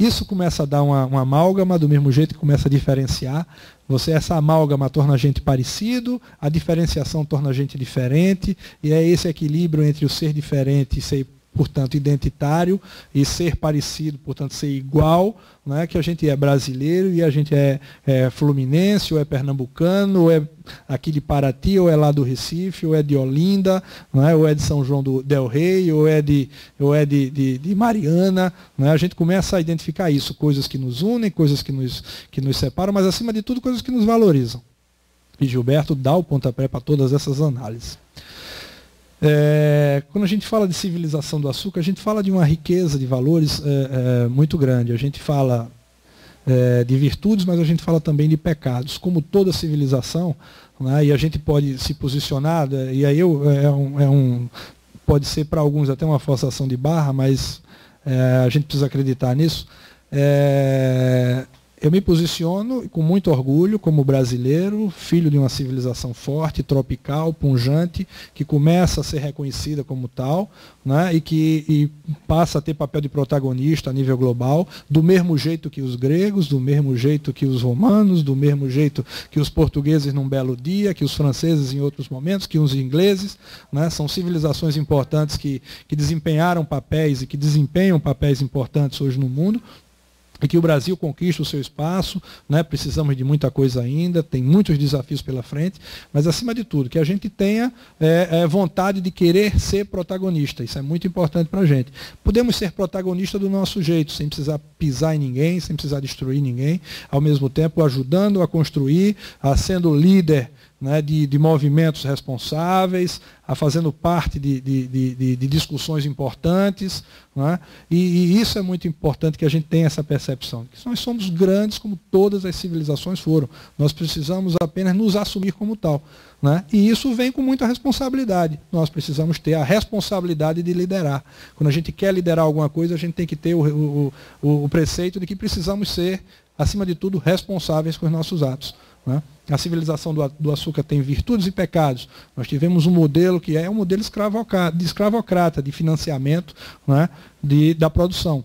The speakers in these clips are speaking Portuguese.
Isso começa a dar uma amálgama, do mesmo jeito que começa a diferenciar. Essa amálgama torna a gente parecido, a diferenciação torna a gente diferente, e é esse equilíbrio entre o ser diferente e ser, portanto, identitário, e ser parecido, portanto, ser igual, né, que a gente é brasileiro e a gente é fluminense, ou é pernambucano, ou é aqui de Paraty, ou é lá do Recife, ou é de Olinda, né, ou é de São João del Rei, ou é de Mariana. Né, a gente começa a identificar isso, coisas que nos unem, coisas que nos separam, mas, acima de tudo, coisas que nos valorizam. E Gilberto dá o pontapé para todas essas análises. Quando a gente fala de civilização do açúcar, a gente fala de uma riqueza de valores muito grande. A gente fala de virtudes, mas a gente fala também de pecados. Como toda civilização, né, e a gente pode se posicionar, e aí pode ser para alguns até uma forçação de barra, mas a gente precisa acreditar nisso. Eu me posiciono com muito orgulho como brasileiro, filho de uma civilização forte, tropical, pujante, que começa a ser reconhecida como tal, né, e passa a ter papel de protagonista a nível global, do mesmo jeito que os gregos, do mesmo jeito que os romanos, do mesmo jeito que os portugueses num belo dia, que os franceses em outros momentos, que os ingleses. Né, são civilizações importantes que desempenharam papéis e que desempenham papéis importantes hoje no mundo, e que o Brasil conquista o seu espaço, né? Precisamos de muita coisa ainda, tem muitos desafios pela frente, mas, acima de tudo, que a gente tenha vontade de querer ser protagonista. Isso é muito importante para a gente. Podemos ser protagonista do nosso jeito, sem precisar pisar em ninguém, sem precisar destruir ninguém, ao mesmo tempo ajudando a construir, sendo líder, né, de movimentos responsáveis, fazendo parte de discussões importantes. Né, e isso é muito importante, que a gente tenha essa percepção. Que nós somos grandes como todas as civilizações foram. Nós precisamos apenas nos assumir como tal. Né, e isso vem com muita responsabilidade. Nós precisamos ter a responsabilidade de liderar. Quando a gente quer liderar alguma coisa, a gente tem que ter o preceito de que precisamos ser, acima de tudo, responsáveis com os nossos atos. Né? A civilização do açúcar tem virtudes e pecados. Nós tivemos um modelo que é um modelo escravocrata, de financiamento, né, da produção.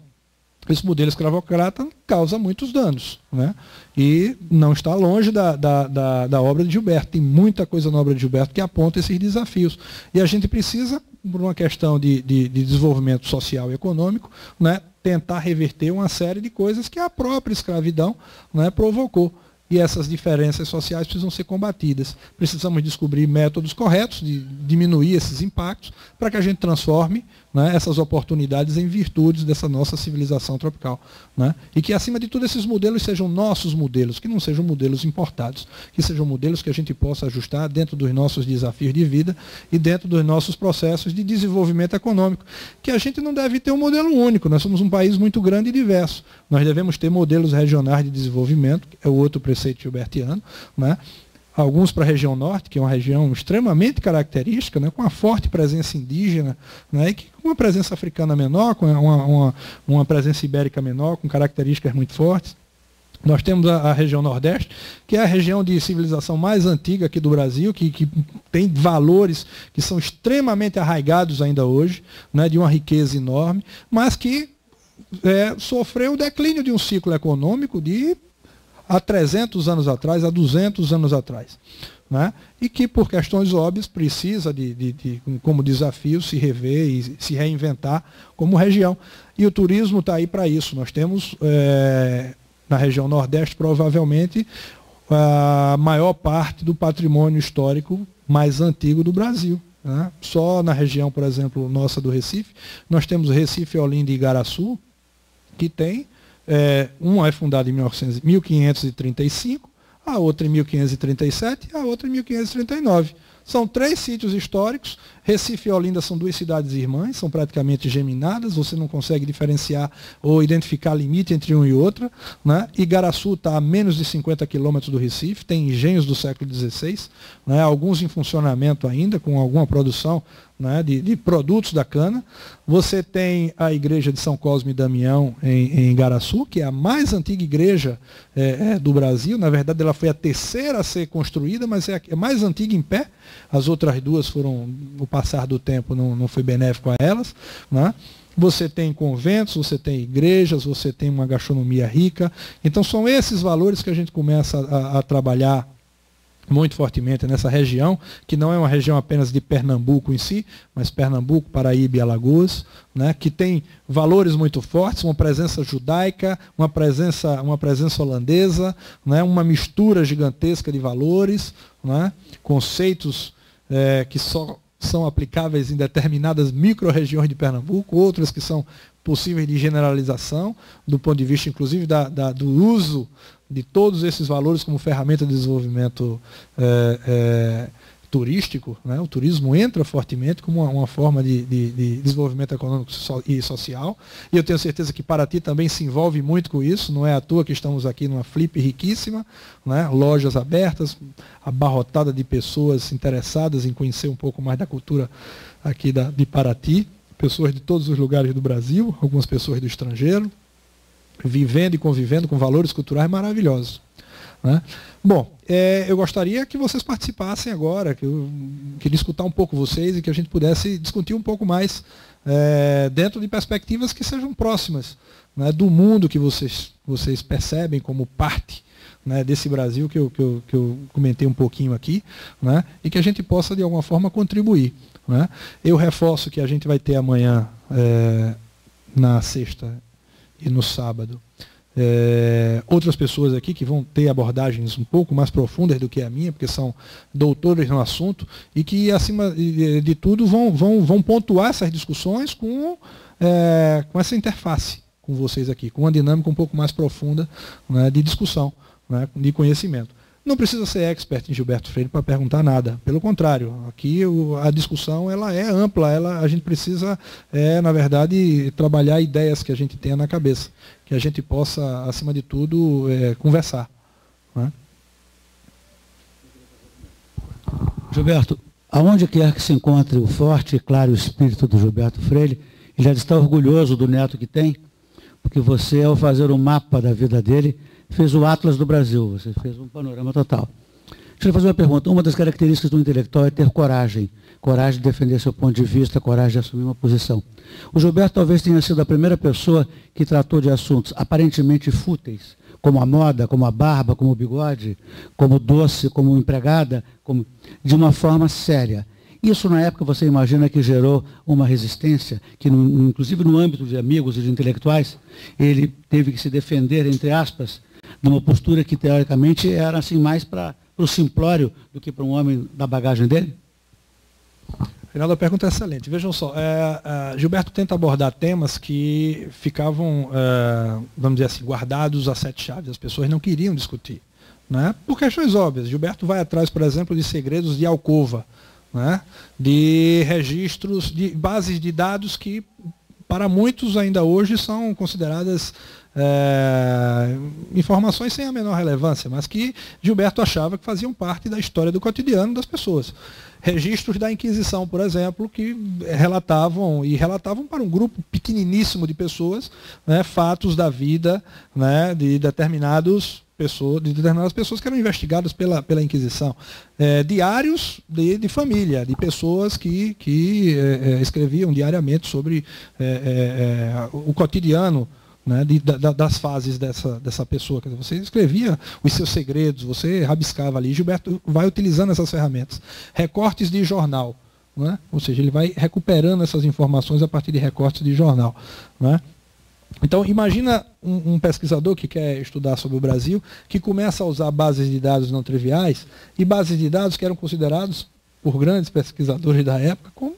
Esse modelo escravocrata causa muitos danos. Né? E não está longe da obra de Gilberto. Tem muita coisa na obra de Gilberto que aponta esses desafios. E a gente precisa, por uma questão de desenvolvimento social e econômico, né, tentar reverter uma série de coisas que a própria escravidão, né, provocou. E essas diferenças sociais precisam ser combatidas. Precisamos descobrir métodos corretos de diminuir esses impactos para que a gente transforme, né, essas oportunidades em virtudes dessa nossa civilização tropical. Né? E que, acima de tudo, esses modelos sejam nossos modelos, que não sejam modelos importados, que sejam modelos que a gente possa ajustar dentro dos nossos desafios de vida e dentro dos nossos processos de desenvolvimento econômico. Que a gente não deve ter um modelo único. Nós somos um país muito grande e diverso. Nós devemos ter modelos regionais de desenvolvimento, que é o outro preceito gilbertiano, né? Alguns para a região norte, que é uma região extremamente característica, né? Com uma forte presença indígena, né? E que, com uma presença africana menor, com uma presença ibérica menor, com características muito fortes. Nós temos a região nordeste, que é a região de civilização mais antiga aqui do Brasil, que tem valores que são extremamente arraigados ainda hoje, né? De uma riqueza enorme, mas que sofreu o declínio de um ciclo econômico há 300 anos atrás, há 200 anos atrás. Né? E que, por questões óbvias, precisa, como desafio, se rever e se reinventar como região. E o turismo está aí para isso. Nós temos, na região Nordeste, provavelmente, a maior parte do patrimônio histórico mais antigo do Brasil. Né? Só na região, por exemplo, nossa do Recife, nós temos Recife, Olinda e Igaraçu, que tem, uma é fundada em 1535, a outra em 1537 e a outra em 1539. São 3 sítios históricos. Recife e Olinda são 2 cidades irmãs, são praticamente geminadas, você não consegue diferenciar ou identificar limite entre uma e outra. Né? Igaraçu está a menos de 50 quilômetros do Recife, tem engenhos do século XVI, né? Alguns em funcionamento ainda, com alguma produção, né, de produtos da cana. Você tem a igreja de São Cosme e Damião em Igaraçu, que é a mais antiga igreja do Brasil. Na verdade, ela foi a terceira a ser construída, mas é a mais antiga em pé. As outras 2 foram, o passar do tempo não foi benéfico a elas. Né? você tem conventos, você tem igrejas, você tem uma gastronomia rica. Então são esses valores que a gente começa a trabalhar muito fortemente nessa região, que não é uma região apenas de Pernambuco em si, mas Pernambuco, Paraíba e Alagoas, né, que tem valores muito fortes, uma presença judaica, uma presença holandesa, né, uma mistura gigantesca de valores, né, conceitos que só são aplicáveis em determinadas micro-regiões de Pernambuco, outras que são possíveis de generalização, do ponto de vista, inclusive, do uso de todos esses valores como ferramenta de desenvolvimento turístico. Né? O turismo entra fortemente como uma forma de desenvolvimento econômico e social. E eu tenho certeza que Paraty também se envolve muito com isso. Não é à toa que estamos aqui numa flip riquíssima, né? Lojas abertas, abarrotada de pessoas interessadas em conhecer um pouco mais da cultura aqui de Paraty. Pessoas de todos os lugares do Brasil, algumas pessoas do estrangeiro, vivendo e convivendo com valores culturais maravilhosos. Né? Bom, eu gostaria que vocês participassem agora, que eu queria escutar um pouco vocês e que a gente pudesse discutir um pouco mais dentro de perspectivas que sejam próximas, né, do mundo que vocês percebem como parte, né, desse Brasil que eu comentei um pouquinho aqui, né, e que a gente possa de alguma forma contribuir. Né? Eu reforço que a gente vai ter amanhã, na sexta e no sábado, outras pessoas aqui que vão ter abordagens um pouco mais profundas do que a minha, porque são doutores no assunto, e que, acima de tudo, vão pontuar essas discussões com essa interface com vocês aqui, com uma dinâmica um pouco mais profunda, né, de discussão, né, de conhecimento. Não precisa ser expert em Gilberto Freire para perguntar nada. Pelo contrário, aqui a discussão ela é ampla, a gente precisa, na verdade, trabalhar ideias que a gente tenha na cabeça, que a gente possa, acima de tudo, conversar. Né? Gilberto, aonde quer que se encontre o forte e claro espírito do Gilberto Freire, ele já está orgulhoso do neto que tem, porque você, ao fazer um mapa da vida dele, fez o Atlas do Brasil, você fez um panorama total. Deixa eu fazer uma pergunta. Uma das características do intelectual é ter coragem. Coragem de defender seu ponto de vista, coragem de assumir uma posição. O Gilberto talvez tenha sido a primeira pessoa que tratou de assuntos aparentemente fúteis, como a moda, como a barba, como o bigode, como doce, como empregada, de uma forma séria. Isso, na época, você imagina que gerou uma resistência, que inclusive no âmbito de amigos e de intelectuais, ele teve que se defender, entre aspas, numa postura que, teoricamente, era assim, mais para o simplório do que para um homem da bagagem dele? Reinaldo, a pergunta é excelente. Vejam só, Gilberto tenta abordar temas que ficavam, vamos dizer assim, guardados a sete chaves. As pessoas não queriam discutir, né? Por questões óbvias. Gilberto vai atrás, por exemplo, de segredos de alcova, né? De registros, de bases de dados que, para muitos ainda hoje, são consideradas informações sem a menor relevância, mas que Gilberto achava que faziam parte da história do cotidiano das pessoas. Registros da Inquisição, por exemplo, que relatavam para um grupo pequeniníssimo de pessoas, né, fatos da vida, né, de determinadas pessoas que eram investigadas pela Inquisição. Diários de família, de pessoas que escreviam diariamente sobre o cotidiano, né, das fases dessa pessoa. Quer dizer, você escrevia os seus segredos, você rabiscava ali. Gilberto vai utilizando essas ferramentas. Recortes de jornal, né? Ou seja, ele vai recuperando essas informações a partir de recortes de jornal. Né? Então, imagina um pesquisador que quer estudar sobre o Brasil, que começa a usar bases de dados não triviais, e bases de dados que eram considerados, por grandes pesquisadores da época, como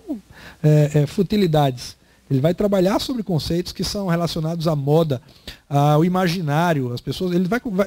futilidades. Ele vai trabalhar sobre conceitos que são relacionados à moda, ao imaginário. As pessoas,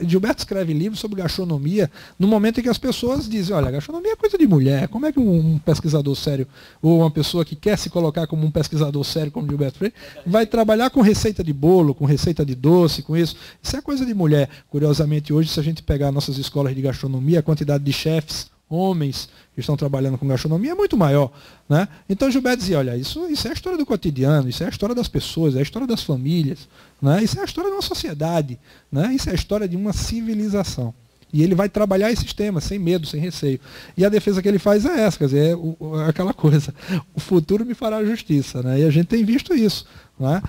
Gilberto escreve livros sobre gastronomia no momento em que as pessoas dizem, olha, gastronomia é coisa de mulher. Como é que um pesquisador sério, ou uma pessoa que quer se colocar como um pesquisador sério como Gilberto Freire, vai trabalhar com receita de bolo, com receita de doce, com isso? Isso é coisa de mulher. Curiosamente, hoje, se a gente pegar nossas escolas de gastronomia, a quantidade de chefes, homens que estão trabalhando com gastronomia é muito maior. Né? Então Gilberto dizia, olha, isso é a história do cotidiano, isso é a história das pessoas, é a história das famílias, né? Isso é a história de uma sociedade, né? Isso é a história de uma civilização. E ele vai trabalhar esses temas sem medo, sem receio. E a defesa que ele faz é essa, quer dizer, aquela coisa, o futuro me fará justiça, né? E a gente tem visto isso, né?